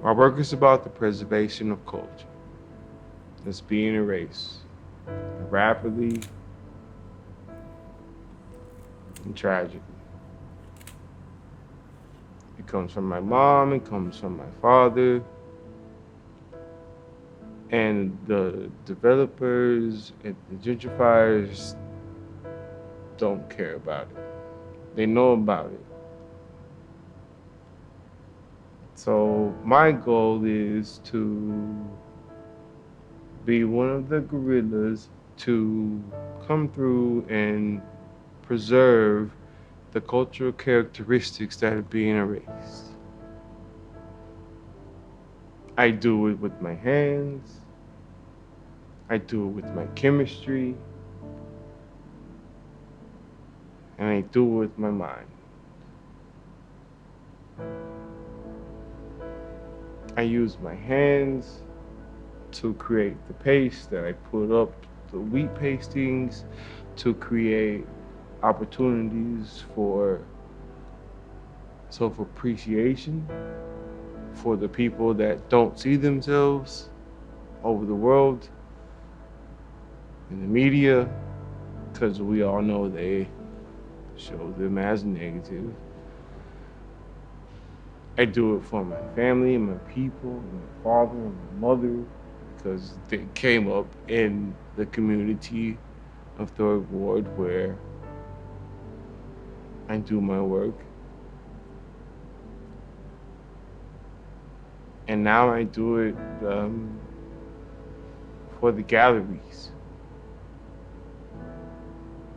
My work is about the preservation of culture that's being erased rapidly and tragically. It comes from my mom, it comes from my father, and the developers and the gentrifiers don't care about it. They know about it. So my goal is to be one of the gorillas to come through and preserve the cultural characteristics that are being erased. I do it with my hands. I do it with my chemistry. And I do it with my mind. I use my hands to create the paste that I put up, the wheat pastings, to create opportunities for self-appreciation for the people that don't see themselves over the world in the media, because we all know they show them as negative. I do it for my family and my people, and my father and my mother, because they came up in the community of Third Ward where I do my work. And now I do it for the galleries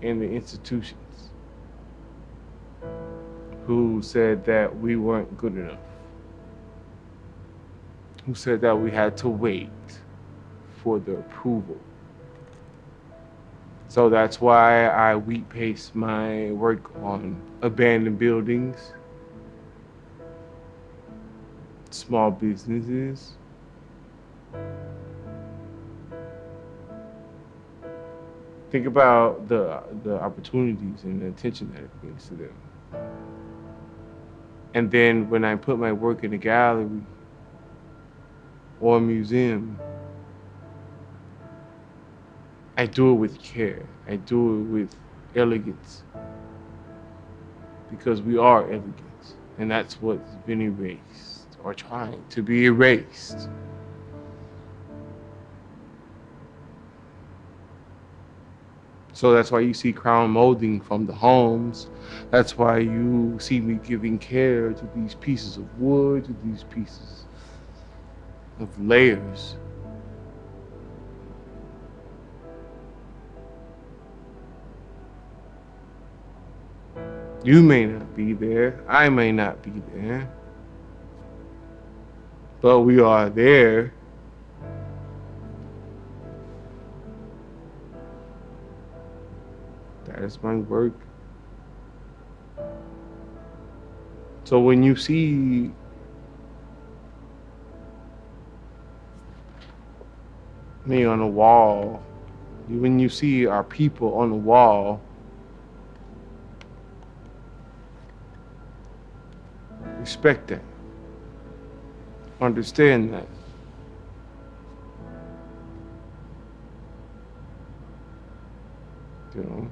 and the institutions who said that we weren't good enough, who said that we had to wait for the approval. So that's why I wheat paste my work on abandoned buildings, small businesses, think about the opportunities and the attention that it brings to them. And then when I put my work in a gallery or a museum, I do it with care. I do it with elegance, because we are elegant, and that's what's been erased or trying to be erased. So that's why you see crown molding from the homes. That's why you see me giving care to these pieces of wood, to these pieces of layers. You may not be there, I may not be there, but we are there. That is my work. So when you see me on the wall, when you see our people on the wall, respect that. Understand that. You know?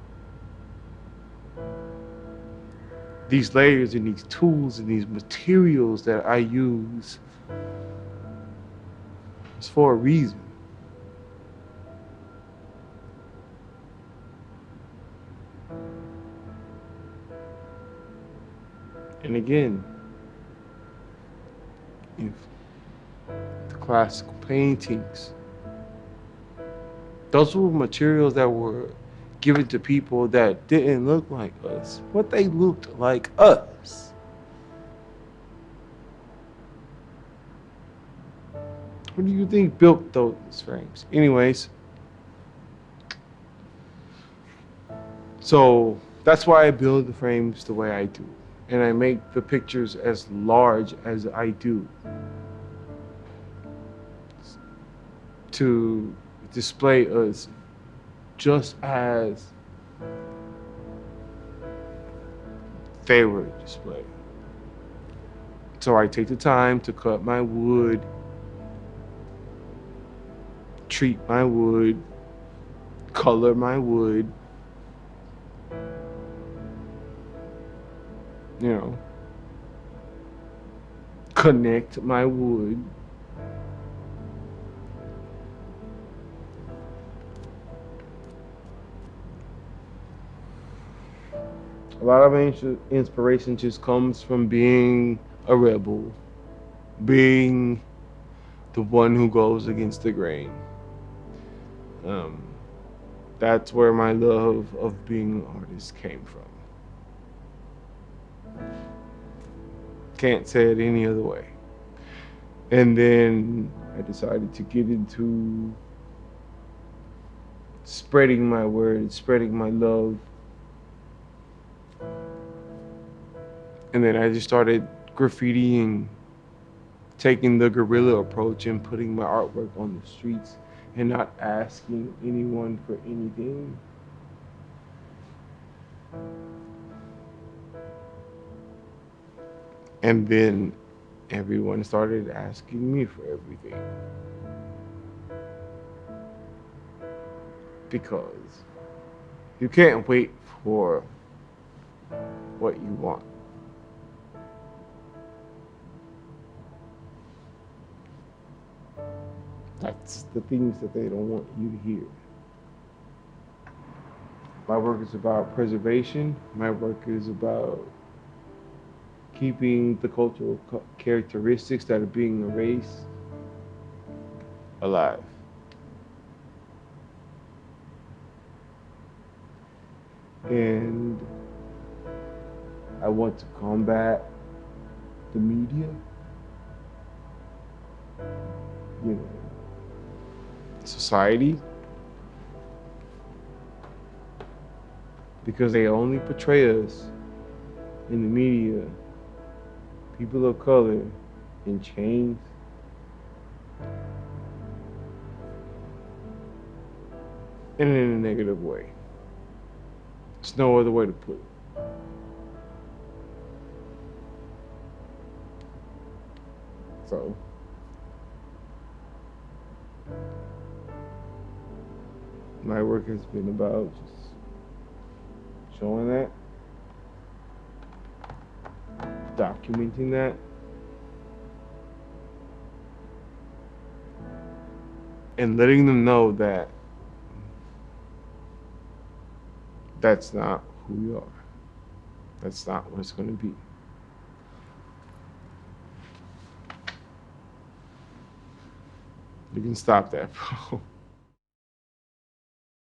These layers and these tools and these materials that I use is for a reason. And again, if the classical paintings, those were materials that were given to people that didn't look like us, but they looked like us. What do you think built those frames? Anyways, so that's why I build the frames the way I do. And I make the pictures as large as I do to display us just as they were displayed. So I take the time to cut my wood, treat my wood, color my wood, you know, connect my wood. A lot of inspiration just comes from being a rebel, being the one who goes against the grain. Um, that's where my love of being an artist came from. Can't say it any other way. And then I decided to get into spreading my word, spreading my love. And then I just started graffitiing, taking the guerrilla approach and putting my artwork on the streets and not asking anyone for anything. And then everyone started asking me for everything. Because you can't wait for what you want. That's the things that they don't want you to hear. My work is about preservation. My work is about keeping the cultural characteristics that are being erased alive. And I want to combat the media, you know, society, because they only portray us in the media, people of color, in chains, and in a negative way. There's no other way to put it. So, my work has been about just showing that, documenting that, and letting them know that that's not who we are. That's not what it's going to be. You can stop that, bro.